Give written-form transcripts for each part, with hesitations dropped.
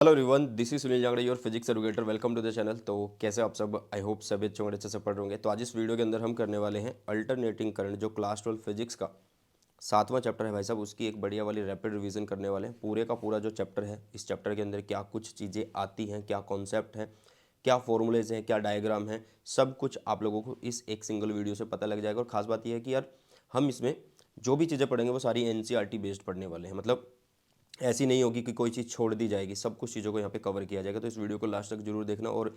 Hello everyone, this is Sunil Jangde, your physics educator. Welcome to the channel. तो कैसे आप सब? आई होप सभी अच्छे होंगे, अच्छे से पढ़ रहे होंगे। तो आज इस वीडियो के अंदर हम करने वाले हैं अल्टरनेटिंग करंट, जो क्लास 12 फिजिक्स का 7वां चैप्टर है भाई साहब, उसकी एक बढ़िया वाली रैपिड रिवीजन करने वाले हैं। पूरे का पूरा जो चैप्टर है, इस चैप्टर के अंदर क्या कुछ चीज़ें आती हैं, क्या कॉन्सेप्ट है, क्या फॉर्मूलेज हैं, क्या डायग्राम है, सब कुछ आप लोगों को इस एक सिंगल वीडियो से पता लग जाएगा। और ख़ास बात यह है कि यार हम इसमें जो भी चीज़ें पढ़ेंगे वो सारी एनसीईआरटी बेस्ड पढ़ने वाले हैं। मतलब ऐसी नहीं होगी कि कोई चीज़ छोड़ दी जाएगी, सब कुछ चीज़ों को यहाँ पे कवर किया जाएगा। तो इस वीडियो को लास्ट तक जरूर देखना। और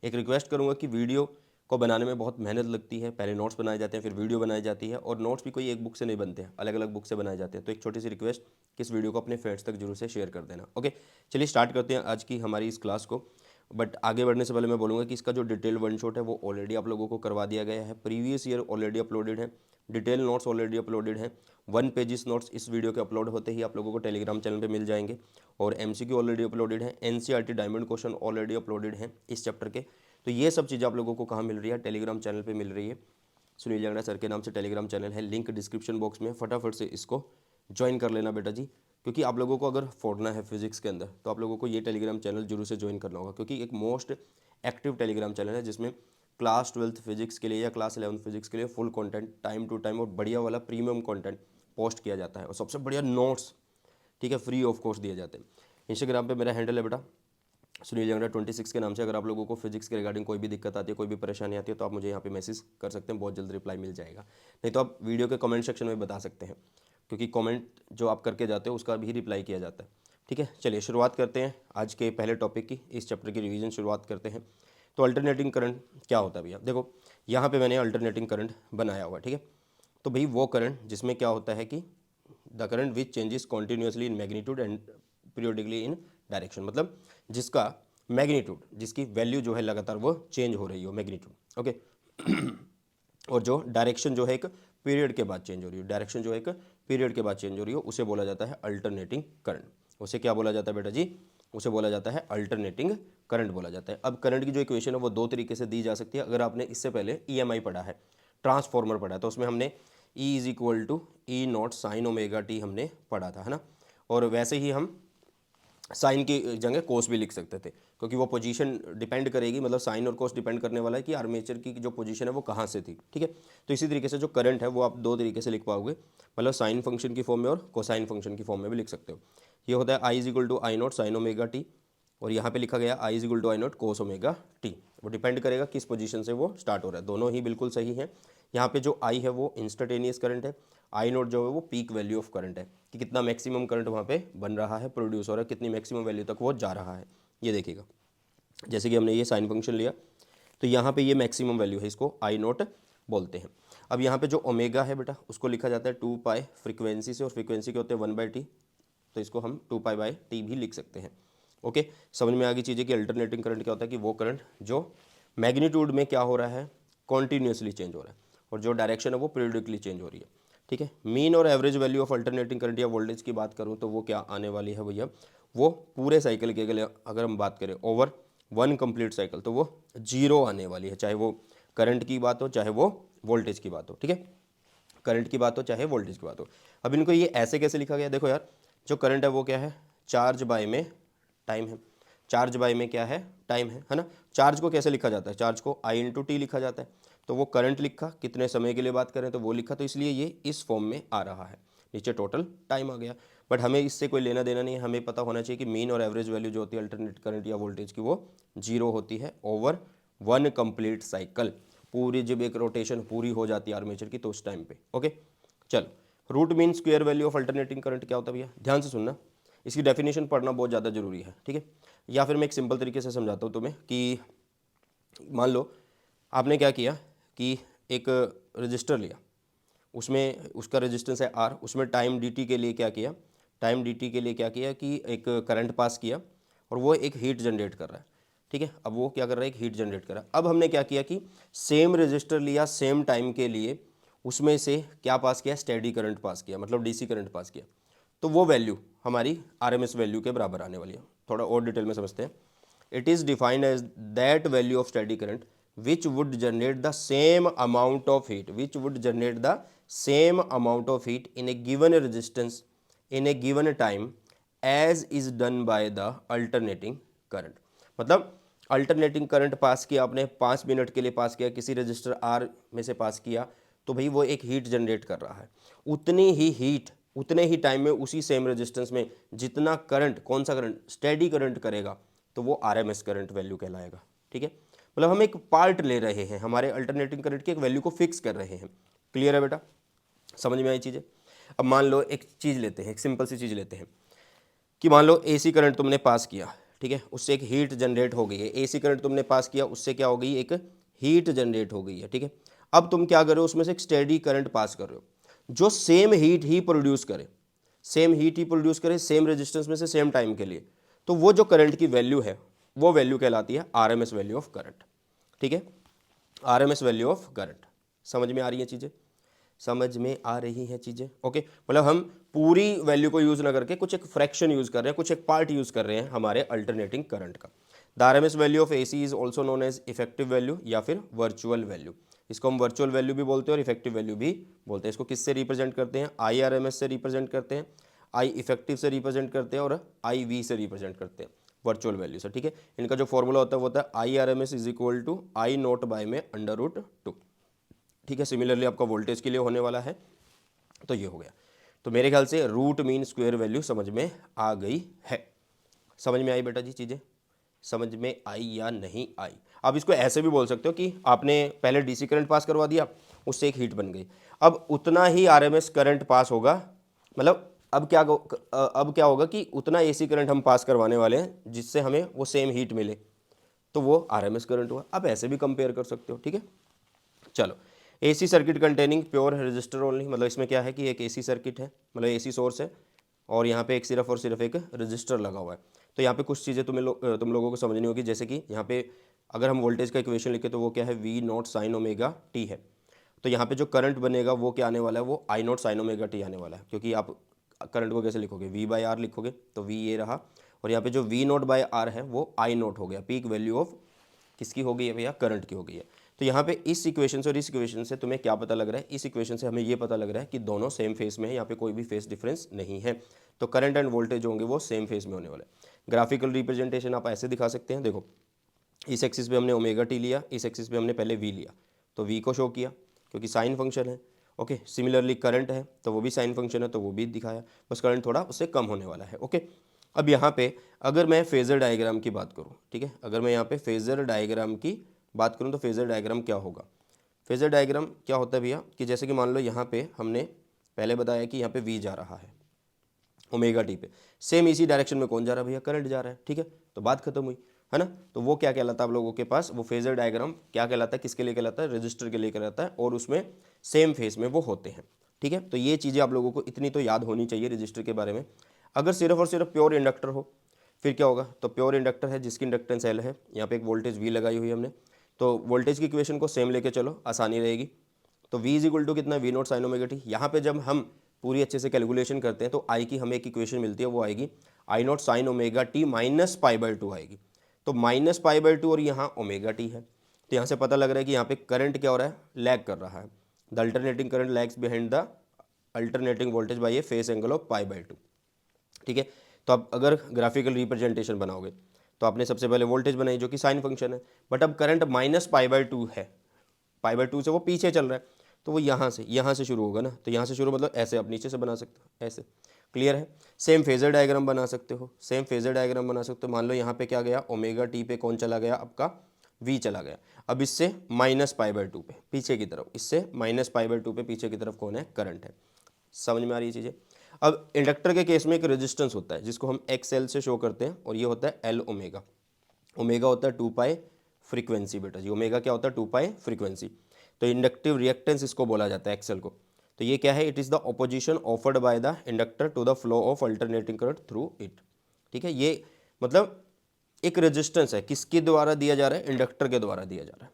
एक रिक्वेस्ट करूँगा कि वीडियो को बनाने में बहुत मेहनत लगती है। पहले नोट्स बनाए जाते हैं, फिर वीडियो बनाई जाती है, और नोट्स भी कोई एक बुक से नहीं बनते हैं, अलग अलग बुक से बनाए जाते हैं। तो एक छोटी सी रिक्वेस्ट कि इस वीडियो को अपने फ्रेंड्स तक जरूर से शेयर कर देना। ओके, चलिए स्टार्ट करते हैं आज की हमारी इस क्लास को। बट आगे बढ़ने से पहले मैं बोलूँगा कि इसका जो डिटेल वन शॉट है वो ऑलरेडी आप लोगों को करवा दिया गया है। प्रीवियस ईयर ऑलरेडी अपलोडेड है, डिटेल नोट्स ऑलरेडी अपलोडेड हैं। 1 पेजेस नोट्स इस वीडियो के अपलोड होते ही आप लोगों को टेलीग्राम चैनल पे मिल जाएंगे। और एमसीक्यू ऑलरेडी अपलोडेड है, NCERT diamond question already uploaded हैं इस चैप्टर के। तो ये सब चीज़ें आप लोगों को कहाँ मिल रही है? टेलीग्राम चैनल पे मिल रही है। सुनील जांगड़ा सर के नाम से टेलीग्राम चैनल है, लिंक डिस्क्रिप्शन बॉक्स में। फटाफट से इसको ज्वाइन कर लेना बेटा जी, क्योंकि आप लोगों को अगर फोड़ना है फिजिक्स के अंदर तो आप लोगों को ये टेलीग्राम चैनल जरूर से ज्वाइन करना होगा, क्योंकि एक मोस्ट एक्टिव टेलीग्राम चैनल है जिसमें क्लास 12 फिजिक्स के लिए या क्लास 11 फिजिक्स के लिए full content time to time और बढ़िया वाला प्रीमियम कंटेंट पोस्ट किया जाता है। और सबसे बढ़िया नोट्स, ठीक है, फ्री ऑफ कॉस्ट दिए जाते हैं। इंस्टाग्राम पे मेरा हैंडल है बेटा सुनील जांगड़ा 26 के नाम से। अगर आप लोगों को फिजिक्स के रिगार्डिंग कोई भी दिक्कत आती है, कोई भी परेशानी आती है, तो आप मुझे यहाँ पे मैसेज कर सकते हैं, बहुत जल्द रिप्लाई मिल जाएगा। नहीं तो आप वीडियो के कमेंट सेक्शन में बता सकते हैं, क्योंकि कमेंट जो आप करके जाते हो उसका भी रिप्लाई किया जाता है। ठीक है, चलिए शुरुआत करते हैं आज के पहले टॉपिक की। इस चैप्टर की रिवीजन शुरुआत करते हैं। तो अल्टरनेटिंग करंट क्या होता है भैया? देखो यहाँ पे मैंने अल्टरनेटिंग करंट बनाया हुआ है, ठीक है। तो भाई वो करंट जिसमें क्या होता है कि the current which changes continuously in magnitude and periodically in direction, मतलब जिसका मैग्नीट्यूड, जिसकी वैल्यू जो है लगातार वो चेंज हो रही हो, मैग्नीट्यूड, ओके। और जो डायरेक्शन जो है एक पीरियड के बाद चेंज हो रही हो, डायरेक्शन जो है एक पीरियड के बाद चेंज हो रही हो, उसे बोला जाता है अल्टरनेटिंग करंट। उसे क्या बोला जाता है बेटा जी? उसे बोला जाता है अल्टरनेटिंग करंट बोला जाता है। अब करंट की जो इक्वेशन है वो दो तरीके से दी जा सकती है। अगर आपने इससे पहले ईएमआई पढ़ा है, ट्रांसफॉर्मर पढ़ा है, तो उसमें हमने E is equal to E naught sine omega t हमने पढ़ा था, है ना। और वैसे ही हम साइन की जगह कोस भी लिख सकते थे, क्योंकि वो पोजीशन डिपेंड करेगी, मतलब साइन और कोस डिपेंड करने वाला है कि आर्मेचर की जो पोजीशन है वो कहाँ से थी, ठीक है। तो इसी तरीके से जो करंट है वो आप दो तरीके से लिख पाओगे, मतलब साइन फंक्शन की फॉर्म में और कोसाइन फंक्शन की फॉर्म में भी लिख सकते हो। ये होता है I is equal to I not sine omega t, और यहाँ पे लिखा गया I is equal to I naught cos omega t. वो डिपेंड करेगा किस पोजीशन से वो स्टार्ट हो रहा है, दोनों ही बिल्कुल सही है। यहाँ पे जो आई है वो इंस्टेंटेनियस करंट है, आई नोट जो है वो पीक वैल्यू ऑफ करंट है, कि कितना मैक्सिमम करंट वहाँ पे बन रहा है, प्रोड्यूस हो रहा है, कितनी मैक्सिमम वैल्यू तक वो जा रहा है। ये देखिएगा, जैसे कि हमने ये साइन फंक्शन लिया, तो यहाँ पे ये मैक्सिमम वैल्यू है, इसको आई नोट बोलते हैं। अब यहाँ पे जो ओमेगा है बेटा, उसको लिखा जाता है 2 पाई फ्रीक्वेंसी से, और फ्रीक्वेंसी के होते हैं 1/t, तो इसको हम 2 पाई/t भी लिख सकते हैं। ओके, समझ में आ गई चीज़ें कि अल्टरनेटिंग करंट क्या होता है? कि वो करंट जो मैग्नीट्यूड में क्या हो रहा है, कॉन्टीन्यूसली चेंज हो रहा है, और जो डायरेक्शन है वो पीरियडिकली चेंज हो रही है, ठीक है। मीन और average value of alternating current या वोल्टेज की बात करूँ तो वो क्या आने वाली है भैया? वो पूरे साइकिल के अगर हम बात करें ओवर 1 कंप्लीट साइकिल, तो वो 0 आने वाली है, चाहे वो करंट की बात हो चाहे वो वोल्टेज की बात हो, ठीक है। करंट की बात हो चाहे वोल्टेज की बात हो। अब इनको ये ऐसे कैसे लिखा गया? देखो यार, जो करंट है वो क्या है? चार्ज बाय में टाइम है। चार्ज बाय में क्या है? टाइम है ना। चार्ज को कैसे लिखा जाता है? चार्ज को आई इंटू टी लिखा जाता है। तो वो करंट लिखा, कितने समय के लिए बात करें तो वो लिखा, तो इसलिए ये इस फॉर्म में आ रहा है, नीचे टोटल टाइम आ गया। बट हमें इससे कोई लेना देना नहीं है, हमें पता होना चाहिए कि मीन और एवरेज वैल्यू जो होती है अल्टरनेट करंट या वोल्टेज की, वो 0 होती है ओवर 1 कंप्लीट साइकिल। पूरी जब एक रोटेशन पूरी हो जाती है आर्मेचर की, तो उस टाइम पे। ओके, चलो, root mean square value of alternating current क्या होता है भैया? ध्यान से सुनना, इसकी डेफिनेशन पढ़ना बहुत ज़्यादा जरूरी है, ठीक है। या फिर मैं एक सिंपल तरीके से समझाता हूँ तुम्हें कि मान लो आपने क्या किया कि एक रजिस्टर लिया, उसमें उसका रेजिस्टेंस है आर, उसमें टाइम डी टी के लिए क्या किया? टाइम डी टी के लिए क्या किया कि एक करंट पास किया, और वो एक हीट जनरेट कर रहा है, ठीक है। अब वो क्या कर रहा है? एक हीट जनरेट कर रहा है। अब हमने क्या किया कि सेम रजिस्टर लिया, सेम टाइम के लिए, उसमें से क्या पास किया? स्टेडी करंट पास किया, मतलब डीसी करंट पास किया। तो वो वैल्यू हमारी आरएमएस वैल्यू के बराबर आने वाली है। थोड़ा और डिटेल में समझते हैं। It is defined as that value of steady current which would generate the same amount of heat, which would generate the same amount of heat in a given resistance in a given time as is done by the alternating current. मतलब alternating current pass किया आपने, 5 minute के लिए पास किया, किसी register are में से पास किया, तो भाई वो एक हीट जनरेट कर रहा है। उतनी ही हीट उतने ही टाइम में उसी सेम रेजिस्टेंस में जितना करंट, कौन सा करंट, स्टेडी करंट करेगा, तो वो आरएमएस करंट वैल्यू कहलाएगा। ठीक है, मतलब हम एक पार्ट ले रहे हैं, हमारे अल्टरनेटिंग करंट की एक वैल्यू को फिक्स कर रहे हैं। क्लियर है बेटा, समझ में आई चीज़ें। अब मान लो एक चीज़ लेते हैं, एक सिंपल सी चीज़ लेते हैं कि मान लो एसी करंट तुमने पास किया, ठीक है, उससे एक हीट जनरेट हो गई है। एसी करंट तुमने पास किया, उससे क्या हो गई, एक हीट जनरेट हो गई है। ठीक है, अब तुम क्या कर रहे हो, उसमें से एक स्टेडी करंट पास कर रहे हो जो सेम हीट ही प्रोड्यूस करे, सेम हीट ही प्रोड्यूस करे, सेम रेजिस्टेंस में से सेम टाइम के लिए। तो वो जो करंट की वैल्यू है वो वैल्यू कहलाती है आरएमएस वैल्यू ऑफ करंट। ठीक है, आरएमएस वैल्यू ऑफ करंट। समझ में आ रही है चीज़ें, समझ में आ रही हैं चीज़ें। ओके, मतलब हम पूरी वैल्यू को यूज़ ना करके कुछ एक फ्रैक्शन यूज़ कर रहे हैं, कुछ एक पार्ट यूज़ कर रहे हैं हमारे अल्टरनेटिंग करंट का। The RMS value of AC is also known as effective value या फिर वर्चुअल वैल्यू। इसको हम वर्चुअल वैल्यू भी बोलते हैं और इफेक्टिव वैल्यू भी बोलते हैं। इसको किससे रिप्रेजेंट करते हैं, आई आरएमएस से रिप्रेजेंट करते हैं, आई इफेक्टिव से रिप्रेजेंट करते हैं और आई वी से रिप्रेजेंट करते हैं, वर्चुअल वैल्यू से। ठीक है, इनका जो फॉर्मूला होता है वो होता है I R M S is equal to I not by में √2। ठीक है, सिमिलरली आपका वोल्टेज के लिए होने वाला है, तो ये हो गया। तो मेरे ख्याल से रूट मीन स्क्वायर वैल्यू समझ में आ गई है। समझ में आई बेटा जी चीज़ें, समझ में आई या नहीं आई। आप इसको ऐसे भी बोल सकते हो कि आपने पहले डीसी करंट पास करवा दिया, उससे एक हीट बन गई, अब उतना ही आरएमएस करंट पास होगा, मतलब अब क्या होगा कि उतना एसी करंट हम पास करवाने वाले हैं जिससे हमें वो सेम हीट मिले, तो वो आरएमएस करंट हुआ। आप ऐसे भी कंपेयर कर सकते हो। ठीक है, चलो, AC circuit containing pure resistor only, मतलब इसमें क्या है कि एक एसी सर्किट है, मतलब एसी सोर्स है और यहाँ पे एक सिर्फ और सिर्फ एक रजिस्टर लगा हुआ है। तो यहाँ पे कुछ चीज़ें तुम लोगों को समझनी होगी, जैसे कि यहाँ पे अगर हम वोल्टेज का इक्वेशन लिखे तो वो क्या है, V not sine omega T है। तो यहाँ पे जो करंट बनेगा वो क्या आने वाला है, वो आई नॉट साइन ओमेगा टी आने वाला है, क्योंकि आप करंट को कैसे लिखोगे, वी बाई आर लिखोगे, तो वी ये रहा, और यहाँ पे जो वी नॉट बाय आर है वो आई नॉट हो गया, पीक वैल्यू ऑफ किसकी हो गई है भैया, करंट की हो गई है। तो यहाँ पे इस इक्वेशन से और इस इक्वेशन से तुम्हें क्या पता लग रहा है, इस इक्वेशन से हमें ये पता लग रहा है कि दोनों सेम फेस में है, यहाँ पे कोई भी फेस डिफरेंस नहीं है। तो करंट एंड वोल्टेज होंगे वो सेम फेस में होने वाले। ग्राफिकल रिप्रेजेंटेशन आप ऐसे दिखा सकते हैं, देखो इस एक्सिस पे हमने ओमेगा टी लिया, इस एक्सिस पे हमने पहले वी लिया, तो वी को शो किया क्योंकि साइन फंक्शन है। ओके, सिमिलरली करंट है तो वो भी साइन फंक्शन है, तो वो भी दिखाया, बस करंट थोड़ा उससे कम होने वाला है। ओके, अब यहाँ पे अगर मैं फेजर डायग्राम की बात करूँ, ठीक है, अगर मैं यहाँ पे फेजर डायग्राम की बात करूँ तो फेजर डायग्राम क्या होगा, फेजर डायग्राम क्या होता है भैया कि जैसे कि मान लो यहाँ पे हमने पहले बताया कि यहाँ पे वी जा रहा है ओमेगा टी पे, सेम इसी डायरेक्शन में कौन जा रहा है भैया, करंट जा रहा है। ठीक है, तो बात खत्म हुई है ना। तो वो क्या कहलाता है आप लोगों के पास, वो फेजर डायग्राम क्या कहलाता है, किसके लिए कहलाता है, रजिस्टर के लिए कहलाता है, और उसमें सेम फेस में वो होते हैं। ठीक है, तो ये चीज़ें आप लोगों को इतनी तो याद होनी चाहिए रजिस्टर के बारे में। अगर सिर्फ और सिर्फ प्योर इंडक्टर हो फिर क्या होगा, तो प्योर इंडक्टर है जिसकी इंडक्टेंस एल है, यहाँ पे एक वोल्टेज वी लगाई हुई है हमने, तो वोल्टेज की इक्वेशन को सेम लेके चलो, आसानी रहेगी। तो v इज इक्वल टू कितना, V not sine omega T. यहाँ पे जब हम पूरी अच्छे से कैलकुलेशन करते हैं तो आई की हमें एक इक्वेशन मिलती है, वो आएगी I not sine omega T minus π/2 आएगी। तो माइनस π/2 और यहाँ ओमेगा टी है, तो यहाँ से पता लग रहा है कि यहाँ पे करंट क्या हो रहा है, लैग कर रहा है। The alternating current lags behind the alternating voltage by a phase angle of π/2। ठीक है, तो अब अगर ग्राफिकल रिप्रेजेंटेशन बनाओगे तो आपने सबसे पहले वोल्टेज बनाई जो कि साइन फंक्शन है, बट अब करंट माइनस π/2 है, π/2 से वो पीछे चल रहा है, तो वो यहाँ से शुरू होगा ना, तो यहाँ से शुरू मतलब ऐसे आप नीचे से बना सकते हो ऐसे। क्लियर है, सेम फेजर डायग्राम बना सकते हो, सेम फेजर डायग्राम बना सकते हो। मान लो यहाँ पे क्या गया, ओमेगा टी पे कौन चला गया, आपका वी चला गया। अब इससे माइनस π/2 पे पीछे की तरफ, इससे माइनस π/2 पे पीछे की तरफ कौन है, करंट है। समझ में आ रही है चीज़ें। अब इंडक्टर के केस में एक रेजिस्टेंस होता है जिसको हम XL से शो करते हैं, और ये होता है L ओमेगा। ओमेगा होता है 2π फ्रीक्वेंसी बेटा जी, ओमेगा क्या होता है, 2π फ्रीक्वेंसी। तो इंडक्टिव रिएक्टेंस इसको बोला जाता है XL को। तो ये क्या है, it is the opposition offered by the inductor to the flow of alternating current through it. ठीक है, ये मतलब एक रेजिस्टेंस है, किसके द्वारा दिया जा रहा है, इंडक्टर के द्वारा दिया जा रहा है।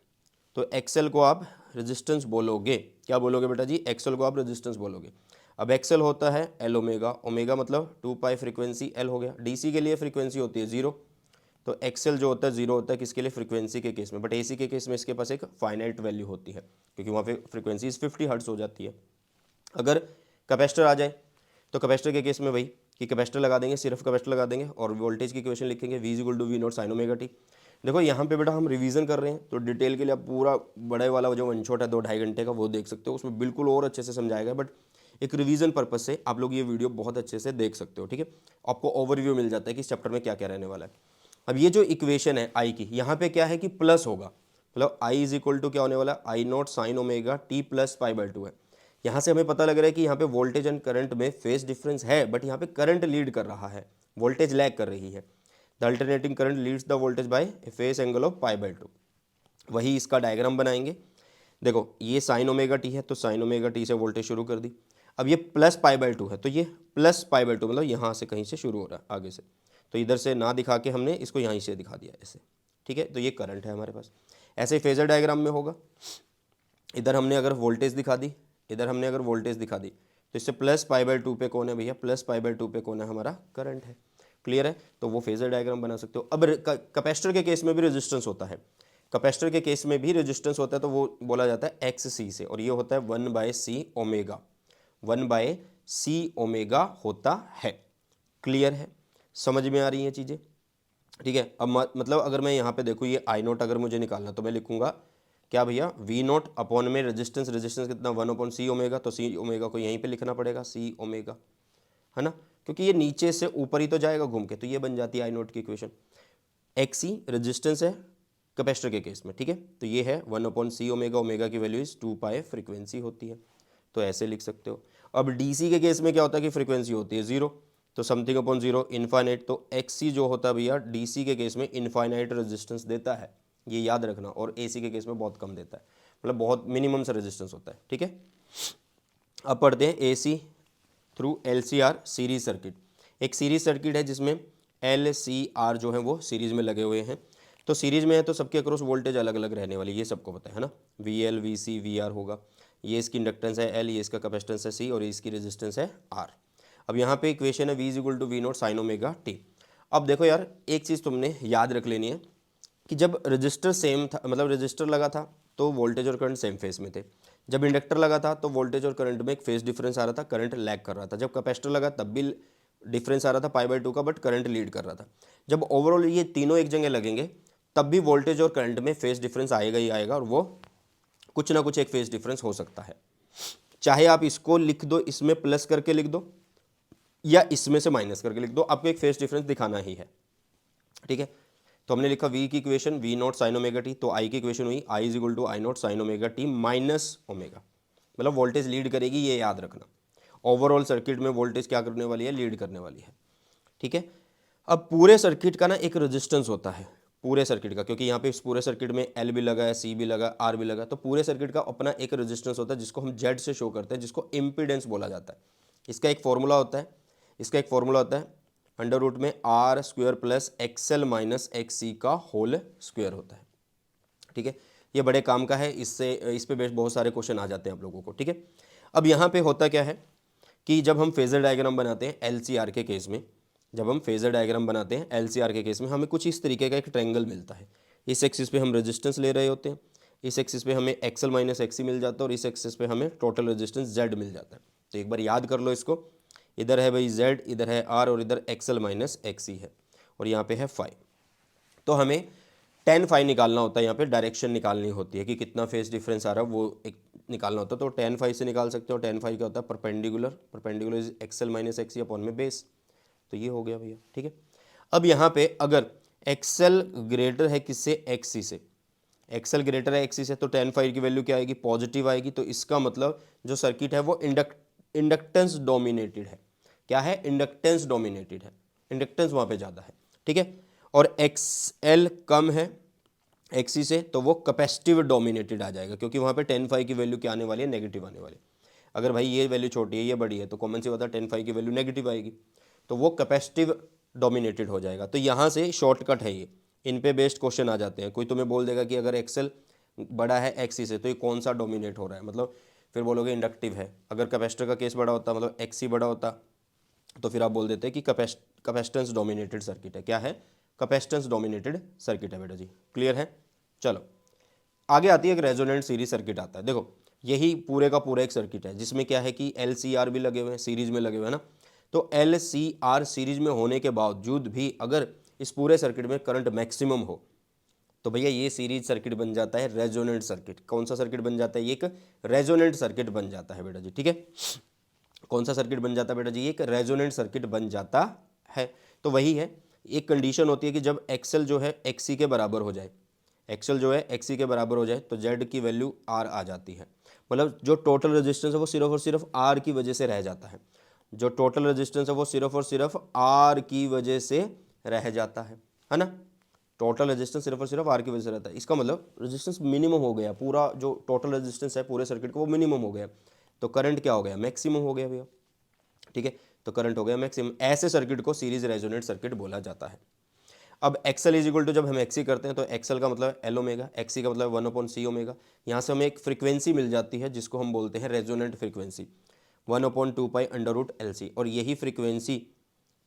तो XL को आप रेजिस्टेंस बोलोगे, क्या बोलोगे बेटा जी, XL को आप रेजिस्टेंस बोलोगे। अब XL होता है L ओमेगा, ओमेगा मतलब 2π फ्रीक्वेंसी L हो गया। DC के लिए फ्रीक्वेंसी होती है 0, तो XL जो होता है 0 होता है किसके लिए, फ्रीक्वेंसी के केस में, बट AC के केस में इसके पास एक फाइनाइट वैल्यू होती है क्योंकि वहाँ पे फ्रीक्वेंसी 50 हर्ट्ज हो जाती है। अगर कैपेसिटर आ जाए तो कैपेसिटर के केस में वही कि कैपेसिटर लगा देंगे, सिर्फ कैपेसिटर लगा देंगे और वोल्टेज की इक्वेशन लिखेंगे V equal to V not sine omega T. देखो यहाँ पे बेटा हम रिवीजन कर रहे हैं, तो डिटेल के लिए आप पूरा बड़े वाला जो वन शॉट है 2-2.5 घंटे का वो देख सकते हो, उसमें बिल्कुल और अच्छे से समझाएगा, बट एक रिवीजन पर्पज से आप लोग ये वीडियो बहुत अच्छे से देख सकते हो, ठीक है। आपको ओवरव्यू मिल जाता है कि इस चैप्टर में क्या क्या रहने वाला है। अब ये जो इक्वेशन है आई की, यहाँ पे क्या है कि प्लस होगा, मतलब आई इज इक्वल टू क्या होने वाला है, I not sine omega t plus π/2 है। यहाँ से हमें पता लग रहा है कि यहाँ पे वोल्टेज एंड करंट में फेज डिफरेंस है, बट यहाँ पे करंट लीड कर रहा है, वोल्टेज लैग कर रही है। The alternating current leads the voltage by a phase angle of π/2। वही इसका डायग्राम बनाएंगे। देखो ये साइन ओमेगा टी है, तो साइन ओमेगा टी से वोल्टेज शुरू कर दी। अब ये प्लस π/2 है, तो ये प्लस π/2 मतलब यहाँ से कहीं से शुरू हो रहा है आगे से, तो इधर से ना दिखा के हमने इसको यहीं से दिखा दिया ऐसे, ठीक है। तो ये करंट है हमारे पास। ऐसे ही फेजर डायग्राम में होगा, इधर हमने अगर वोल्टेज दिखा दी, इधर हमने अगर वोल्टेज दिखा दी, तो इससे प्लस π/2 पे कौन है भैया, प्लस π/2 पे कौन है, हमारा करंट है। क्लियर है, तो वो फेजर डायग्राम बना सकते हो। अब कैपेसिटर के केस में भी रेजिस्टेंस होता है, कैपेसिटर के केस में भी रेजिस्टेंस होता है, तो वो बोला जाता है XC से, और ये होता है 1/C ओमेगा, 1/C ओमेगा होता है। क्लियर है, समझ में आ रही हैं चीज़ें, ठीक है। अब मतलब अगर मैं यहाँ पे देखूँ ये आई नोट अगर मुझे निकालना, तो मैं लिखूंगा क्या भैया, वी नोट अपॉन में रेजिस्टेंस, रेजिस्टेंस कितना 1/C ओमेगा, तो C ओमेगा को यहीं पे लिखना पड़ेगा, C ओमेगा, है ना, क्योंकि ये नीचे से ऊपर ही तो जाएगा घूम के, तो ये बन जाती है आई नोट की इक्वेशन। XC रेजिस्टेंस है कैपेसिटर के केस में, ठीक है, तो ये है 1/C ओमेगा, ओमेगा की वैल्यू इज 2π फ्रीक्वेंसी होती है, तो ऐसे लिख सकते हो। अब DC के केस में क्या होता है कि फ्रीक्वेंसी होती है 0, तो समथिंग अपॉन 0 इनफाइनाइट, तो XC जो होता है भैया DC के केस में इनफाइनाइट रेजिस्टेंस देता है, ये याद रखना, और AC के केस में बहुत कम देता है, मतलब बहुत मिनिमम सा रेजिस्टेंस होता है, ठीक है। अब पढ़ते हैं AC through LCR series circuit. एक सीरीज सर्किट है जिसमें LCR जो है वो सीरीज में लगे हुए हैं, तो सीरीज में है तो सबके अक्रॉस वोल्टेज अलग अलग रहने वाली, ये सबको पता है ना, VL VC VR होगा। ये इसकी इंडक्टेंस है L, ये इसका कैपेसिटेंस है C, और ये इसकी रेजिस्टेंस है R। अब यहाँ पे इक्वेशन है V is equal to V not sine omega T. अब देखो यार, एक चीज़ तुमने याद रख लेनी है कि जब रजिस्टर सेम था, मतलब रजिस्टर लगा था तो वोल्टेज और करंट सेम फेज में थे, जब इंडक्टर लगा था तो वोल्टेज और करंट में एक फेज डिफरेंस आ रहा था, करंट लैग कर रहा था, जब कैपेसिटर लगा तब भी डिफरेंस आ रहा था π/2 का, बट करंट लीड कर रहा था। जब ओवरऑल ये तीनों एक जगह लगेंगे तब भी वोल्टेज और करंट में फेज डिफरेंस आएगा ही आएगा, और वो कुछ ना कुछ एक फेज डिफरेंस हो सकता है। चाहे आप इसको लिख दो, इसमें प्लस करके लिख दो, या इसमें से माइनस करके लिख दो, आपको एक फेज डिफरेंस दिखाना ही है, ठीक है। तो हमने लिखा V की equation V not sine omega T, तो I की इक्वेशन हुई I is equal to I not sine omega T minus omega, मतलब वोल्टेज लीड करेगी, ये याद रखना। ओवरऑल सर्किट में वोल्टेज क्या करने वाली है, लीड करने वाली है, ठीक है। अब पूरे सर्किट का ना एक रेजिस्टेंस होता है, पूरे सर्किट का, क्योंकि यहाँ पे इस पूरे सर्किट में L भी लगा है, C भी लगा है, R भी लगा है, तो पूरे सर्किट का अपना एक रेजिस्टेंस होता है जिसको हम Z से शो करते हैं, जिसको इम्पीडेंस बोला जाता है। इसका एक फॉर्मूला होता है, इसका एक फॉर्मूला होता है अंडर रूट में R² plus XL minus XC का होल स्क्वायर होता है, ठीक है। ये बड़े काम का है, इससे इस पे बेस्ड बहुत सारे क्वेश्चन आ जाते हैं आप लोगों को, ठीक है। अब यहाँ पे होता क्या है कि जब हम फेजर डायग्राम बनाते हैं LCR के केस में, जब हम फेजर डायग्राम बनाते हैं LCR के केस में, हमें कुछ इस तरीके का एक ट्रायंगल मिलता है। इस एक्सिस पे हम रेजिस्टेंस ले रहे होते हैं, इस एक्सिस पे हमें XL माइनस XC मिल जाता है, और इस एक्सिस पे हमें टोटल रेजिस्टेंस Z मिल जाता है। तो एक बार याद कर लो इसको, इधर है भाई Z, इधर है R, और इधर XL माइनस XC है, और यहाँ पे है फाई। तो हमें tan फाई निकालना होता है, यहाँ पे डायरेक्शन निकालनी होती है कि कितना फेज डिफरेंस आ रहा है, वो एक निकालना होता है। तो tan फाई से निकाल सकते हो, tan फाई क्या होता है, perpendicular, perpendicular is XL minus XC upon में बेस, तो ये हो गया भैया, ठीक है। अब यहाँ पे अगर XL ग्रेटर है किससे, XC से, XL ग्रेटर है XC से, तो tan फाई की वैल्यू क्या आएगी, पॉजिटिव आएगी। तो इसका मतलब जो सर्किट है वो इंडक्टेंस डोमिनेटेड है। क्या है, इंडक्टेंस डोमिनेटेड है, इंडक्टेंस वहाँ पे ज़्यादा है, ठीक है। और XL कम है XC से, तो वो कैपेसिटिव डोमिनेटेड आ जाएगा, क्योंकि वहाँ पे tan फाई की वैल्यू क्या आने वाली है, नेगेटिव आने वाली है। अगर भाई ये वैल्यू छोटी है, ये बड़ी है, तो कॉमन सी बात है tan फाई की वैल्यू नेगेटिव आएगी, तो वो कैपेसिटिव डोमिनेटेड हो जाएगा। तो यहाँ से शॉर्टकट है ये, इन पे बेस्ड क्वेश्चन आ जाते हैं। कोई तुम्हें बोल देगा कि अगर XL बड़ा है XC से, तो ये कौन सा डोमिनेट हो रहा है, मतलब फिर बोलोगे इंडक्टिव है। अगर कैपेसिटर का केस बड़ा होता, मतलब XC बड़ा होता, तो फिर आप बोल देते हैं कि कैपेसिटेंस डोमिनेटेड सर्किट है। क्या है, कैपेसिटेंस डोमिनेटेड सर्किट है बेटा जी। क्लियर है, चलो आगे आती है एक रेजोनेंट सीरीज सर्किट आता है। देखो यही पूरे का पूरा एक सर्किट है जिसमें क्या है कि LCR भी लगे हुए हैं, सीरीज में लगे हुए हैं ना। तो LCR सीरीज में होने के बावजूद भी अगर इस पूरे सर्किट में करंट मैक्सिमम हो तो भैया ये सीरीज सर्किट बन जाता है रेजोनेंट सर्किट। कौन सा सर्किट बन जाता है? ये एक रेजोनेंट सर्किट बन जाता है बेटा जी, ठीक है। कौन सा सर्किट बन जाता है बेटा जी? ये एक रेजोनेंट सर्किट बन जाता है। तो वही है, एक कंडीशन होती है कि जब एक्सएल जो है XC के बराबर हो जाए, एक्सएल जो है XC के बराबर हो जाए तो जेड की वैल्यू R आ जाती है। मतलब जो टोटल रेजिस्टेंस है वो सिर्फ और सिर्फ R की वजह से रह जाता है। जो टोटल रेजिस्टेंस है वो सिर्फ और सिर्फ R की वजह से रह जाता है ना। टोटल रेजिस्टेंस सिर्फ और सिर्फ R की वजह से रहता है। इसका मतलब रेजिस्टेंस मिनिमम हो गया, पूरा जो टोटल रेजिस्टेंस है पूरे सर्किट का वो मिनिमम हो गया, तो करंट क्या हो गया? मैक्सिमम हो गया भैया, ठीक है। तो करंट हो गया मैक्सिमम। ऐसे सर्किट को सीरीज रेजोनेंट सर्किट बोला जाता है। अब एक्सएल इज इक्वल टू जब हम एक्सी करते हैं तो एक्सएल का मतलब एल ओमेगा, एक्सी का मतलब 1/c ओमेगा। यहाँ से हमें एक फ्रीक्वेंसी मिल जाती है जिसको हम बोलते हैं रेजोनेंट फ्रीक्वेंसी 1/2π√LC। और यही फ्रीक्वेंसी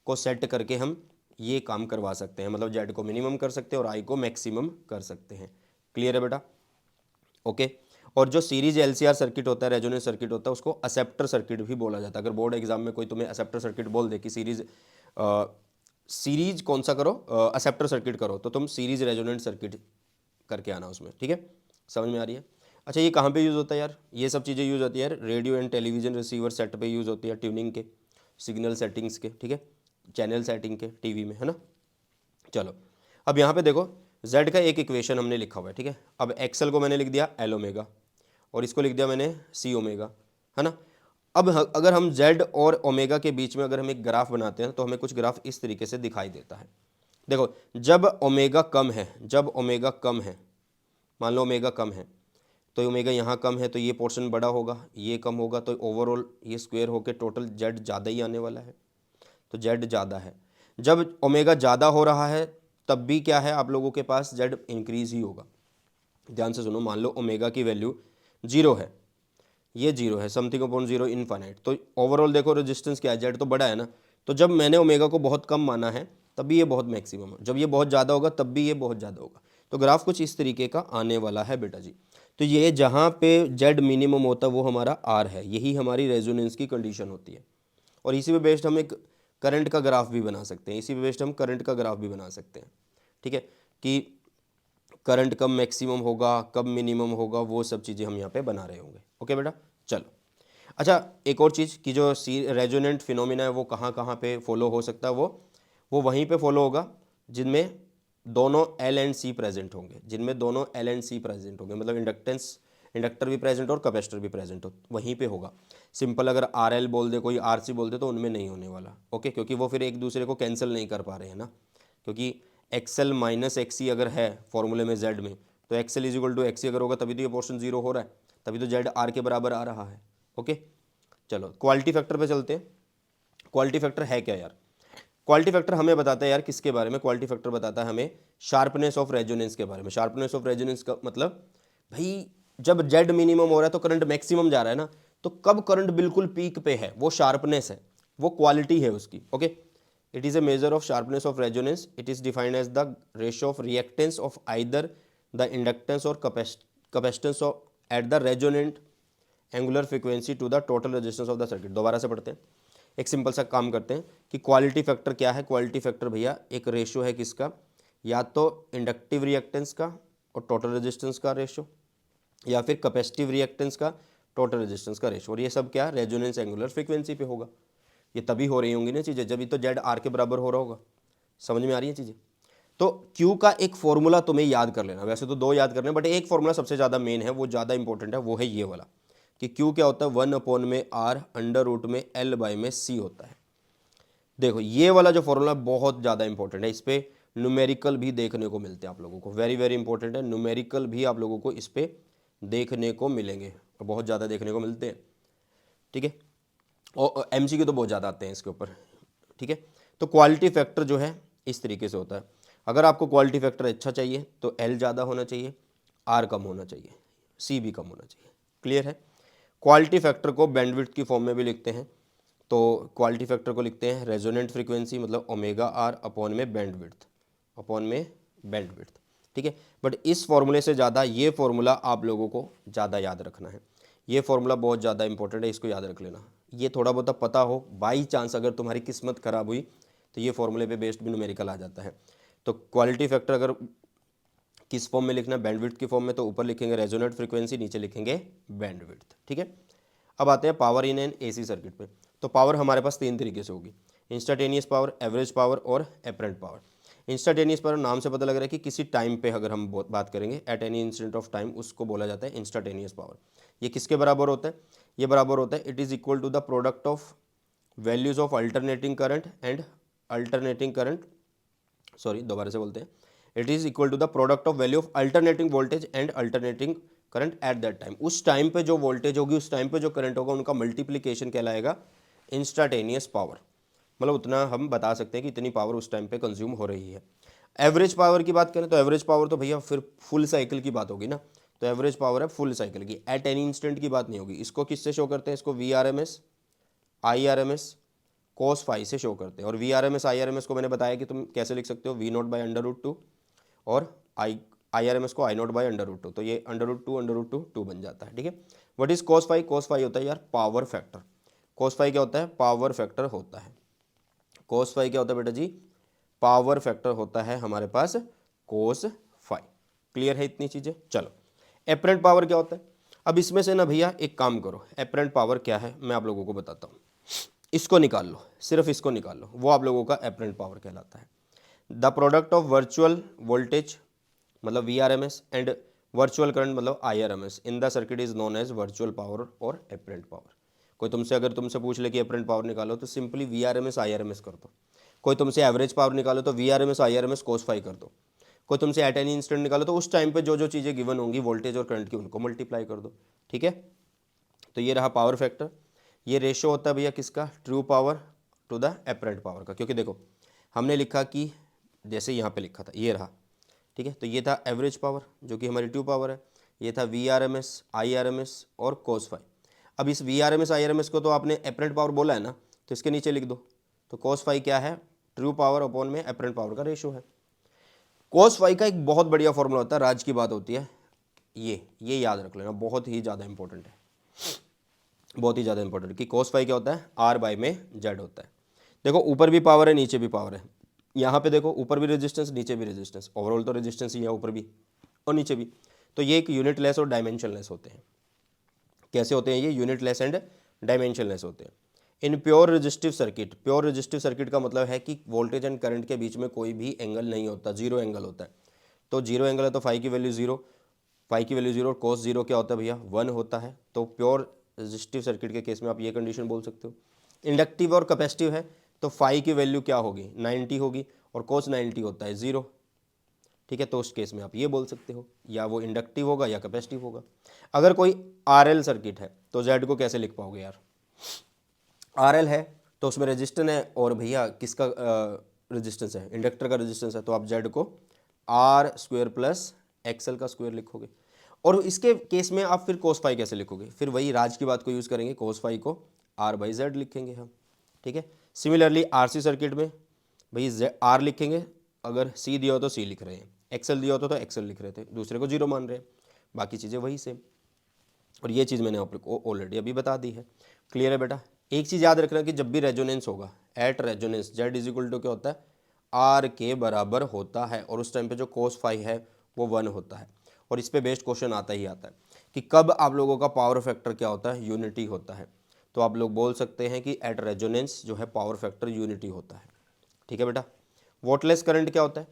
को सेट करके हम ये काम करवा सकते हैं, मतलब जेड को मिनिमम कर सकते हैं और आई को मैक्सिमम कर सकते हैं। क्लियर है बेटा? ओके। और जो सीरीज एलसीआर सर्किट होता है, रेजोनेंट सर्किट होता है, उसको असेप्टर सर्किट भी बोला जाता है। अगर बोर्ड एग्जाम में कोई तुम्हें असेप्टर सर्किट बोल दे कि सीरीज कौन सा करो, असेप्टर सर्किट करो, तो तुम सीरीज रेजोनेंट सर्किट करके आना उसमें, ठीक है। समझ में आ रही है? अच्छा, ये कहाँ पे यूज़ होता है यार? ये सब चीज़ें यूज़ होती है यार radio and television receiver set पे यूज़ होती है, ट्यूनिंग के, सिग्नल सेटिंग्स के, ठीक है, चैनल सेटिंग के टीवी में, है ना। चलो अब यहाँ पे देखो, z का एक इक्वेशन हमने लिखा हुआ है, ठीक है। अब एक्सएल को मैंने लिख दिया एल ओमेगा और इसको लिख दिया मैंने सी ओमेगा, है ना। अब अगर हम z और ओमेगा के बीच में अगर हम एक ग्राफ बनाते हैं तो हमें कुछ ग्राफ इस तरीके से दिखाई देता है। देखो, जब ओमेगा कम है, जब ओमेगा कम है, मान लो ओमेगा कम है तो ओमेगा यहाँ कम है तो ये पोर्शन बड़ा होगा, ये कम होगा तो ओवरऑल ये स्क्वायर होकर टोटल z ज़्यादा ही आने वाला है, तो z ज़्यादा है। जब ओमेगा ज़्यादा हो रहा है तब भी क्या है, आप लोगों के पास z इंक्रीज ही होगा। ध्यान से सुनो, मान लो ओमेगा की वैल्यू 0 है, ये 0 है, समथिंग अपॉन 0 इनफाइनाइट, तो ओवरऑल देखो रेजिस्टेंस क्या है, z तो बड़ा है ना। तो जब मैंने ओमेगा को बहुत कम माना है तब भी ये बहुत मैक्सिमम है, जब ये बहुत ज़्यादा होगा तब भी ये बहुत ज़्यादा होगा। तो ग्राफ कुछ इस तरीके का आने वाला है बेटा जी। तो ये जहाँ पे z मिनिमम होता है वो हमारा r है, यही हमारी रेजोनेंस की कंडीशन होती है। और इसी पे बेस्ड हम एक करंट का ग्राफ भी बना सकते हैं, इसी पे बेस्ड हम करंट का ग्राफ भी बना सकते हैं, ठीक है, कि करंट कब मैक्सिमम होगा, कब मिनिमम होगा, वो सब चीज़ें हम यहाँ पे बना रहे होंगे। ओके बेटा, चलो। अच्छा, एक और चीज़ कि जो रेजोनेंट फिनोमिना है वो कहाँ कहाँ पे फॉलो हो सकता है, वो वहीं पे फॉलो होगा जिनमें दोनों एल एंड सी प्रेजेंट होंगे, जिनमें दोनों एल एंड सी प्रेजेंट होंगे, मतलब इंडक्टर भी प्रेजेंट और कैपेसिटर भी प्रेजेंट हो, वहीं पे होगा। सिंपल अगर आर एल बोल दे कोई, आर सी बोल दे, तो उनमें नहीं होने वाला। ओके, क्योंकि वो फिर एक दूसरे को कैंसिल नहीं कर पा रहे हैं ना, क्योंकि एक्सएल माइनस एक्सी अगर है फॉर्मूले में जेड में, तो XL is equal to XC अगर होगा तभी तो ये पोर्शन 0 हो रहा है, तभी तो जेड आर के बराबर आ रहा है। ओके, चलो क्वालिटी फैक्टर पे चलते हैं। क्वालिटी फैक्टर है क्या यार? क्वालिटी फैक्टर हमें बताता है यार किसके बारे में? क्वालिटी फैक्टर बताता है हमें शार्पनेस ऑफ रेजोनेंस के बारे में। शार्पनेस ऑफ रेजोनेंस का मतलब भाई जब जेड मिनिमम हो रहा है तो करंट मैक्सिमम जा रहा है ना, तो कब करंट बिल्कुल पीक पे है, वो शार्पनेस है, वो क्वालिटी है उसकी। Okay, it is a measure of sharpness of resonance. It is defined as the ratio of reactance of either the inductance और capacitance of at the resonant angular frequency to the total resistance of the circuit. दोबारा से पढ़ते हैं, एक simple सा काम करते हैं कि क्वालिटी फैक्टर क्या है। क्वालिटी फैक्टर भैया एक रेशियो है किसका, या तो इंडक्टिव रिएक्टेंस का और टोटल रेजिस्टेंस का रेशियो, या फिर कैपेसिटिव रिएक्टेंस का टोटल रेजिस्टेंस का रेशियो। और ये सब क्या, रेजोनेंस एंगुलर फ्रीक्वेंसी पे होगा। ये तभी हो रही होंगी ना चीज़ें जब तो जेड आर के बराबर हो रहा होगा। समझ में आ रही है चीज़ें? तो क्यू का एक फॉर्मूला तुम्हें याद कर लेना, वैसे तो 2 याद करने बट एक फॉर्मूला सबसे ज़्यादा मेन है, वो ज़्यादा इंपॉर्टेंट है, वो है ये वाला कि क्यू क्या होता है, 1/r अंडर रूट में L/c होता है। देखो ये वाला जो फॉर्मूला बहुत ज़्यादा इंपॉर्टेंट है, इस पर न्यूमेरिकल भी देखने को मिलते हैं आप लोगों को, वेरी वेरी इंपॉर्टेंट है। न्यूमेरिकल भी आप लोगों को इस पर देखने को मिलेंगे, बहुत ज़्यादा देखने को मिलते हैं, ठीक है। और MCQ तो बहुत ज़्यादा आते हैं इसके ऊपर, ठीक है। तो क्वालिटी फैक्टर जो है इस तरीके से होता है। अगर आपको क्वालिटी फैक्टर अच्छा चाहिए तो L ज़्यादा होना चाहिए, R कम होना चाहिए, C भी कम होना चाहिए। क्लियर है? क्वालिटी फैक्टर को बैंडविड्थ की फॉर्म में भी लिखते हैं, तो क्वालिटी फैक्टर को लिखते हैं रेजोनेंट फ्रीक्वेंसी मतलब ओमेगा आर अपॉन में बैंडविड्थ, अपॉन में बैंडविड्थ, ठीक है। बट इस फॉर्मूले से ज़्यादा ये फॉर्मूला आप लोगों को ज़्यादा याद रखना है, ये फॉर्मूला बहुत ज़्यादा इंपॉर्टेंट है, इसको याद रख लेना। ये थोड़ा बहुत पता हो, बाई चांस अगर तुम्हारी किस्मत खराब हुई तो ये फॉर्मूले पे बेस्ड भी न्यूमेरिकल आ जाता है। तो क्वालिटी फैक्टर अगर किस फॉर्म में लिखना है, बैंडविड्थ की फॉर्म में, तो ऊपर लिखेंगे रेजोनेट फ्रीक्वेंसी, नीचे लिखेंगे बैंडविड्थ। ठीक है, अब आते हैं power in an AC circuit पे। तो पावर हमारे पास तीन तरीके से होगी, इंस्टाटेनियस पावर, एवरेज पावर और एपरेंट पावर। इंस्टाटेनियस पावर नाम से पता लग रहा है कि किसी टाइम पे अगर हम बात करेंगे, at any instant of time, उसको बोला जाता है इंस्टाटेनियस पावर। ये किसके बराबर होता है? ये बराबर होता है it is equal to the product of values of alternating current and alternating current, sorry दोबारा से बोलते हैं, it is equal to the product of value of alternating voltage and alternating current at that time. उस time पे जो voltage होगी, उस time पे जो करंट होगा, उनका मल्टीप्लीकेशन कहलाएगा इंस्टाटेनियस पावर। मतलब उतना हम बता सकते हैं कि इतनी पावर उस टाइम पे कंज्यूम हो रही है। एवरेज पावर की बात करें तो एवरेज पावर तो भैया फिर फुल साइकिल की बात होगी ना, तो एवरेज पावर है फुल साइकिल की, एट एनी इंस्टेंट की बात नहीं होगी। इसको किससे शो करते हैं? इसको V R M S, I R M S, cos phi से शो करते हैं। और V R M S, I R M S को मैंने बताया कि तुम कैसे लिख सकते हो, V naught by under root two, और आई आर एम एस को I naught by under root two, तो ये अंडर रूट टू बन जाता है। ठीक है, what is cos phi? Cos phi होता है यार पावर फैक्टर। कोस फाई क्या होता है? पावर फैक्टर होता है। कोस फाई क्या होता है बेटा जी? पावर फैक्टर होता है हमारे पास कोस फाई। क्लियर है इतनी चीजें? चलो, एपरेंट पावर क्या होता है? अब इसमें से ना भैया एक काम करो, एपरेंट पावर क्या है मैं आप लोगों को बताता हूँ। इसको निकाल लो, सिर्फ इसको निकाल लो, वो आप लोगों का एपरेंट पावर कहलाता है। The product of virtual voltage मतलब V R M S and virtual current मतलब I R M S in the circuit is known as virtual power और एपरेंट पावर। कोई तुमसे अगर तुमसे पूछ ले कि एपरेंट पावर निकालो तो simply V R M S I R M S कर दो। कोई तुमसे एवरेज पावर निकालो तो V R M S I R M S cos phi कर दो। कोई तुमसे एट एनी इंस्टेंट निकालो तो उस टाइम पे जो जो चीज़ें गिवन होंगी वोल्टेज और करंट की, उनको मल्टीप्लाई कर दो। ठीक है, तो ये रहा पावर फैक्टर। ये रेशो होता है भैया किसका? True power to the apparent power का। क्योंकि देखो हमने लिखा कि जैसे यहाँ पे लिखा था, ये रहा, ठीक है, तो ये था एवरेज पावर जो कि हमारी ट्रू पावर है, ये था V R M S, I R M S और कोस फाई। अब इस V R M S, I R M S को तो आपने एपरेंट पावर बोला है ना, तो इसके नीचे लिख दो। तो कोस फाई क्या है? ट्रू पावर अपॉन में एपरेंट पावर का रेशो है। कोस फाई का एक बहुत बढ़िया फॉर्मूला होता है, राज की बात होती है, ये याद रख लेना, बहुत ही ज़्यादा इंपॉर्टेंट है, बहुत ही ज़्यादा इंपॉर्टेंट, कि कोस फाई क्या होता है? आर बाई में जेड होता है। देखो ऊपर भी पावर है, नीचे भी पावर है। यहाँ पे देखो ऊपर भी रेजिस्टेंस, नीचे भी रेजिस्टेंस, ओवरऑल तो रेजिस्टेंस ही है ऊपर भी और नीचे भी। तो ये एक यूनिट लेस और डायमेंशन लेस होते हैं। कैसे होते हैं ये? Unit less and dimension less होते हैं। In pure resistive circuit, pure resistive circuit का मतलब है कि वोल्टेज एंड करंट के बीच में कोई भी एंगल नहीं होता, जीरो एंगल होता है। तो जीरो एंगल है तो फाई की वैल्यू जीरो, फाई की वैल्यू जीरो, कोस जीरो क्या होता है भैया? 1 होता है। तो प्योर रेजिस्टिव सर्किट के केस में आप ये कंडीशन बोल सकते हो। इंडक्टिव और कैपेसिटिव है तो फाई की वैल्यू क्या होगी? 90 होगी, और कोस 90 होता है 0। ठीक है, तो उस केस में आप ये बोल सकते हो, या वो इंडक्टिव होगा या कैपेसिटिव होगा। अगर कोई आरएल सर्किट है तो जेड को कैसे लिख पाओगे यार? आरएल है तो उसमें रेजिस्टेंस है, और भैया किसका रेजिस्टेंस है? इंडक्टर का रेजिस्टेंस है, तो आप जेड को आर स्क्वायर प्लस एक्सएल का स्क्वायर लिखोगे। और इसके केस में आप फिर कोस फाई कैसे लिखोगे? फिर वही राज की बात को यूज़ करेंगे, कोस फाई को आर बाई जेड लिखेंगे हम। ठीक है, सिमिलरली आरसी सर्किट में भाई आर लिखेंगे, अगर सी दिया हो तो सी लिख रहे हैं, एक्सएल दिया होता तो एक्सएल लिख रहे थे, दूसरे को जीरो मान रहे हैं, बाकी चीज़ें वही सेम। और ये चीज़ मैंने आपको ऑलरेडी अभी बता दी है। क्लियर है बेटा? एक चीज़ याद रखना कि जब भी रेजोनेंस होगा, at resonance Z is equal to क्या होता है? आर के बराबर होता है, और उस टाइम पे जो कोस फाई है वो 1 होता है। और इस पे बेस्ड क्वेश्चन आता ही आता है कि कब आप लोगों का पावर फैक्टर क्या होता है? यूनिटी होता है। तो आप लोग बोल सकते हैं कि एट रेजोनेंस जो है पावर फैक्टर यूनिटी होता है। ठीक है बेटा? वोल्टलेस करंट क्या होता है?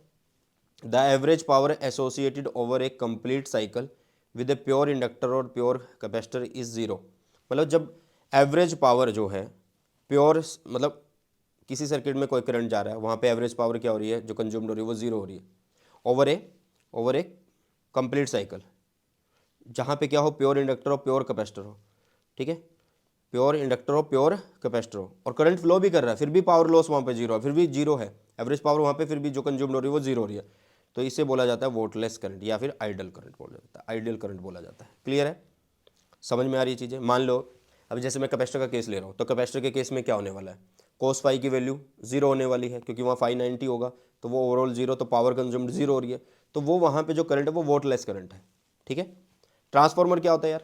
The average power associated over A complete cycle with a pure inductor और प्योर कैपेसिटर इज जीरो। मतलब जब एवरेज पावर जो है प्योर, मतलब किसी सर्किट में कोई करंट जा रहा है, वहाँ पे एवरेज पावर क्या हो रही है जो कंज्यूम्ड हो रही है? वो जीरो हो रही है ओवर ए कंप्लीट साइकिल, जहाँ पे क्या हो? प्योर इंडक्टर और प्योर कैपेसिटर हो। ठीक है, प्योर इंडक्टर हो, प्योर कैपेसिटर हो, और करंट फ्लो भी कर रहा है, फिर भी पावर लॉस वहाँ पे जीरो है, फिर भी जीरो है एवरेज पावर वहाँ पे, फिर भी जो कंज्यूम्ड हो रही है वो जीरो हो रही है। तो इसे बोला जाता है वोल्टलेस करंट, या फिर आइडियल करंट बोला जाता है, आइडियल करंट बोला जाता है। क्लियर है? समझ में आ रही चीज़ें? मान लो अब जैसे मैं कैपेसिटर का केस ले रहा हूँ, तो कैपेसिटर के केस में क्या होने वाला है? कोस फाई की वैल्यू जीरो होने वाली है, क्योंकि वहाँ 590 होगा, तो वो ओवरऑल जीरो, तो पावर कंज्यूम्ड जीरो हो रही है, तो वो वहाँ पे जो करंट है वो वोल्टलेस करंट है। ठीक है? ट्रांसफॉर्मर क्या होता है यार?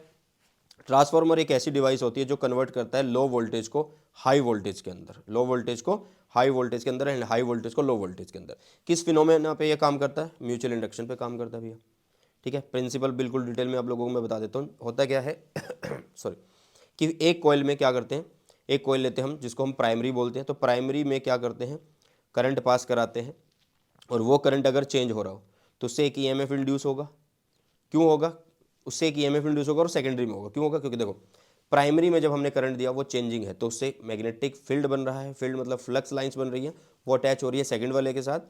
ट्रांसफार्मर एक ऐसी डिवाइस होती है जो कन्वर्ट करता है लो वोल्टेज को हाई वोल्टेज के अंदर, लो वोल्टेज को हाई वोल्टेज के अंदर एंड हाई वोल्टेज को लो वोल्टेज के अंदर। किस फिनोमेना पे ये काम करता है? म्यूचुअल इंडक्शन पे काम करता है भैया। ठीक है, प्रिंसिपल बिल्कुल डिटेल में आप लोगों को मैं बता देता हूँ। होता क्या है सॉरी, कि एक कॉइल में क्या करते हैं, एक कॉइल लेते हैं हम जिसको हम प्राइमरी बोलते हैं, तो प्राइमरी में क्या करते हैं, करंट पास कराते हैं, और वो करंट अगर चेंज हो रहा हो तो उससे एक ईएमएफ इंड्यूस होगा। क्यों होगा? उससे एक ईएमएफ इंड्यूस होगा, और सेकेंडरी में होगा। क्यों होगा? क्योंकि देखो, प्राइमरी में जब हमने करंट दिया वो चेंजिंग है, तो उससे मैग्नेटिक फील्ड बन रहा है, फील्ड मतलब फ्लक्स लाइंस बन रही है, वो अटैच हो रही है सेकंड वाले के साथ।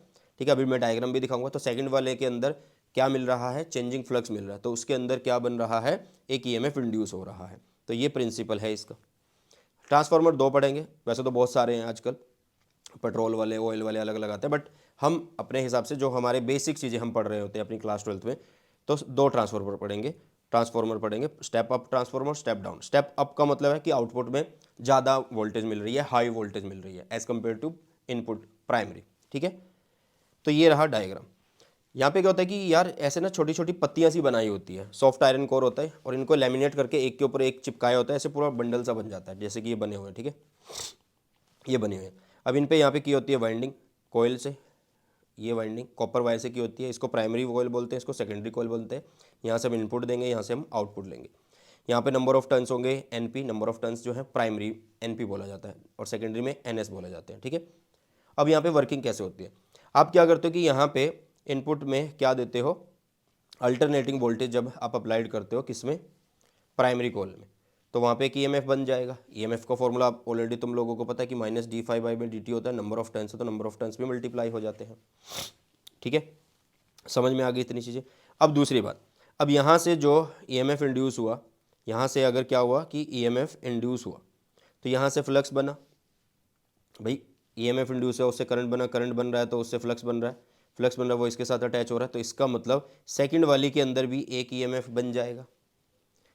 ठीक है, अभी मैं डायग्राम भी दिखाऊंगा। तो सेकंड वाले के अंदर क्या मिल रहा है? चेंजिंग फ्लक्स मिल रहा है, तो उसके अंदर क्या बन रहा है? एक ईएमएफ इंड्यूस हो रहा है। तो ये प्रिंसिपल है इसका। ट्रांसफार्मर दो पढ़ेंगे, वैसे तो बहुत सारे हैं आजकल, पेट्रोल वाले, ऑयल वाले अलग अलग आते हैं, बट हम अपने हिसाब से जो हमारे बेसिक चीज़ें हम पढ़ रहे होते हैं अपनी क्लास 12th में, तो दो ट्रांसफार्मर पढ़ेंगे, step up transformer, step down. Step up का मतलब है कि आउटपुट में ज़्यादा वोल्टेज मिल रही है, हाई वोल्टेज मिल रही है as compare to input primary. ठीक है, तो ये रहा डायग्राम। यहाँ पे क्या होता है कि यार ऐसे ना छोटी छोटी पत्तियाँ सी बनाई होती है, सॉफ्ट आयरन कोर होता है, और इनको लेमिनेट करके एक के ऊपर एक चिपकाया होता है, ऐसे पूरा बंडल सा बन जाता है, जैसे कि ये बने हुए हैं। ठीक है, ये बने हुए हैं। अब इन पे यहाँ पे की होती है वाइंडिंग कोयल से, ये वाइंडिंग कॉपर वायर से की होती है। इसको प्राइमरी कोयल बोलते हैं, इसको सेकेंडरी कोयल बोलते हैं। यहाँ से हम इनपुट देंगे, यहाँ से हम आउटपुट लेंगे। यहाँ पे नंबर ऑफ टर्न्स होंगे एनपी, नंबर ऑफ टर्न्स जो है प्राइमरी एनपी बोला जाता है, और सेकेंडरी में एनएस बोला जाते हैं। ठीक है, अब यहाँ पे वर्किंग कैसे होती है? आप क्या करते हो कि यहाँ पे इनपुट में क्या देते हो? अल्टरनेटिंग वोल्टेज जब आप अप्लाइड करते हो, किस में? प्राइमरी कॉइल में, तो वहाँ पे एक ईएमएफ बन जाएगा। ईएमएफ का फॉर्मूला आप ऑलरेडी तुम लोगों को पता है कि माइनस डी फाई बाई में डी टी होता है, नंबर ऑफ टर्न्स है तो नंबर ऑफ टर्न्स भी मल्टीप्लाई हो जाते हैं। ठीक है, समझ में आ गई इतनी चीज़ें। अब दूसरी बात, अब यहाँ से जो ईएमएफ इंड्यूस हुआ, यहाँ से अगर क्या हुआ कि ईएमएफ इंड्यूस हुआ, तो यहाँ से फ्लक्स बना। भाई ईएमएफ इंड्यूस है, उससे करंट बना, करंट बन रहा है तो उससे फ्लक्स बन रहा है, फ्लक्स बन रहा है वो इसके साथ अटैच हो रहा है, तो इसका मतलब सेकंड वाली के अंदर भी एक ईएमएफ बन जाएगा,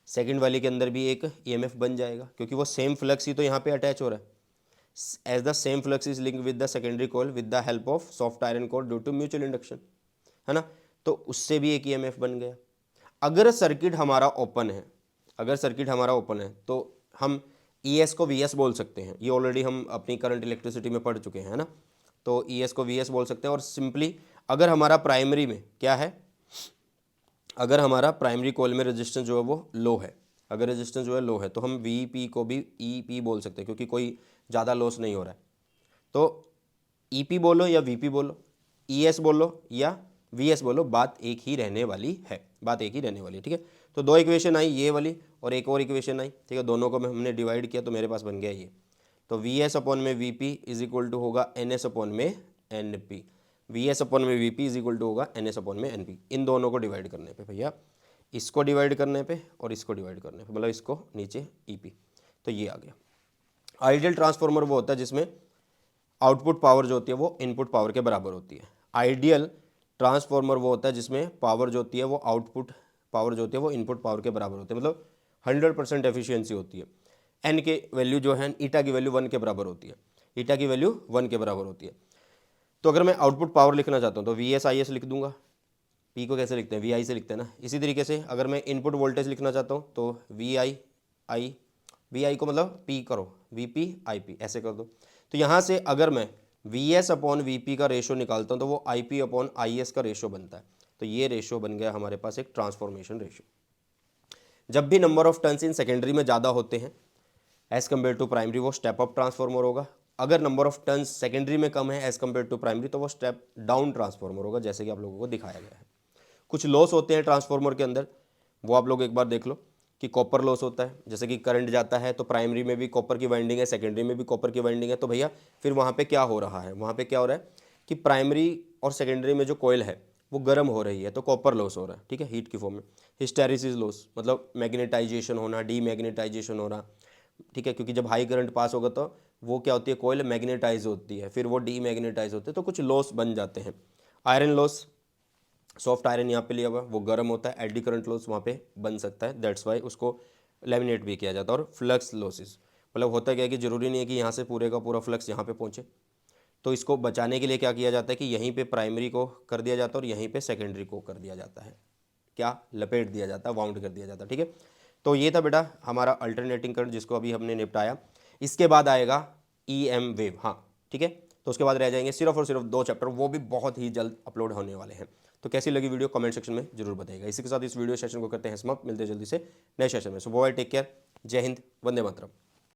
सेकंड वाली के अंदर भी एक ईएमएफ बन जाएगा, क्योंकि वो सेम फ्लक्स ही तो यहाँ पे अटैच हो रहा है। As the same flux is link with the secondary coil with the help of soft iron core due to mutual induction, है ना, तो उससे भी एक ईएमएफ बन गया। अगर सर्किट हमारा ओपन है, अगर सर्किट हमारा ओपन है तो हम ईएस को वीएस बोल सकते हैं। ये ऑलरेडी हम अपनी करंट इलेक्ट्रिसिटी में पढ़ चुके हैं, है ना, तो ईएस को वीएस बोल सकते हैं। और सिंपली अगर हमारा प्राइमरी में क्या है, अगर हमारा प्राइमरी कॉइल में रेजिस्टेंस जो है वो लो है, अगर रेजिस्टेंस जो है लो है, तो हम वीपी को भी ईपी बोल सकते हैं, क्योंकि कोई ज़्यादा लॉस नहीं हो रहा है। तो ईपी बोलो या वीपी बोलो, ईएस बोलो या वीएस बोलो, बात एक ही रहने वाली है, बात एक ही रहने वाली है। ठीक है, तो दो इक्वेशन आई, ये वाली और एक और इक्वेशन आई। ठीक है, दोनों को हमने डिवाइड किया तो मेरे पास बन गया ये। तो वी एस अपॉन में V P is equal to होगा एन एस अपॉन में N P, V S upon में V P is equal to होगा एन एस अपॉन में एन पी। इन दोनों को डिवाइड करने पे भैया, इसको डिवाइड करने पे और इसको डिवाइड करने पे, मतलब इसको नीचे ई पी, तो ये आ गया। आइडियल ट्रांसफार्मर वो होता है जिसमें आउटपुट पावर जो होती है वो इनपुट पावर के बराबर होती है। आइडियल ट्रांसफार्मर वो होता है जिसमें पावर जो होती है वो आउटपुट पावर जो होती है वो इनपुट पावर के बराबर होती है, मतलब 100% एफिशिएंसी होती है। एन के वैल्यू जो है, ईटा की वैल्यू 1 के बराबर होती है, ईटा की वैल्यू 1 के बराबर होती है। तो अगर मैं आउटपुट पावर लिखना चाहता हूँ तो वी एस आई एस लिख दूंगा। पी को कैसे लिखते हैं? वी आई से लिखते हैं ना। इसी तरीके से अगर मैं इनपुट वोल्टेज लिखना चाहता हूँ तो वी आई को मतलब पी करो, वी पी आई पी ऐसे कर दो। तो यहाँ से अगर मैं we S upon V P का रेशो निकालता हूँ तो वो I P upon I S का रेशो बनता है। तो ये रेशो बन गया हमारे पास एक ट्रांसफॉर्मेशन रेशो। जब भी number of turns in secondary में ज़्यादा होते हैं एज कम्पेयर टू प्राइमरी, वो स्टेप अप ट्रांसफॉर्मर होगा। अगर नंबर ऑफ टर्न्स सेकेंडरी में कम है एज कम्पेयर टू प्राइमरी, तो वो स्टेप डाउन ट्रांसफॉर्मर होगा, जैसे कि आप लोगों को दिखाया गया है। कुछ लॉस होते हैं ट्रांसफॉर्मर के अंदर, वो आप लोग एक बार देख लो कि कॉपर लॉस होता है। जैसे कि करंट जाता है तो प्राइमरी में भी कॉपर की वाइंडिंग है, सेकेंडरी में भी कॉपर की वाइंडिंग है, तो भैया फिर वहाँ पे क्या हो रहा है, वहाँ पे क्या हो रहा है कि प्राइमरी और सेकेंडरी में जो कॉइल है वो गर्म हो रही है, तो कॉपर लॉस हो रहा है। ठीक है, हीट की फॉर्म में। हिस्टेरिसिस लॉस मतलब मैग्नेटाइजेशन होना, डीमैग्नेटाइजेशन होना। ठीक है, क्योंकि जब हाई करंट पास होगा तो वो क्या होती है, कॉइल मैग्नेटाइज होती है, फिर वो डीमैग्नेटाइज होते हैं, तो कुछ लॉस बन जाते हैं। आयरन लॉस, सॉफ्ट आयरन यहाँ पे लिया हुआ, वो गर्म होता है, एडी करंट लॉस वहाँ पे बन सकता है, दैट्स वाई उसको लेमिनेट भी किया जाता है। और फ्लक्स लॉसेस मतलब होता क्या है कि ज़रूरी नहीं है कि यहाँ से पूरे का पूरा फ्लक्स यहाँ पे पहुँचे, तो इसको बचाने के लिए क्या किया जाता है कि यहीं पे प्राइमरी को कर दिया जाता है और यहीं पे सेकेंडरी को कर दिया जाता है, क्या लपेट दिया जाता है, वाउंड कर दिया जाता है। ठीक है, तो ये था बेटा हमारा अल्टरनेटिंग करंट जिसको अभी हमने निपटाया। इसके बाद आएगा EM वेव, हाँ ठीक है। तो उसके बाद रह जाएंगे सिर्फ और सिर्फ 2 चैप्टर, वो भी बहुत ही जल्द अपलोड होने वाले हैं। तो कैसी लगी वीडियो कमेंट सेक्शन में जरूर बताइएगा। इसी के साथ इस वीडियो सेशन को करते हैं समाप्त, मिलते हैं जल्दी से नए सेशन में। सो बाय, टेक केयर, जय हिंद, वंदे मातरम।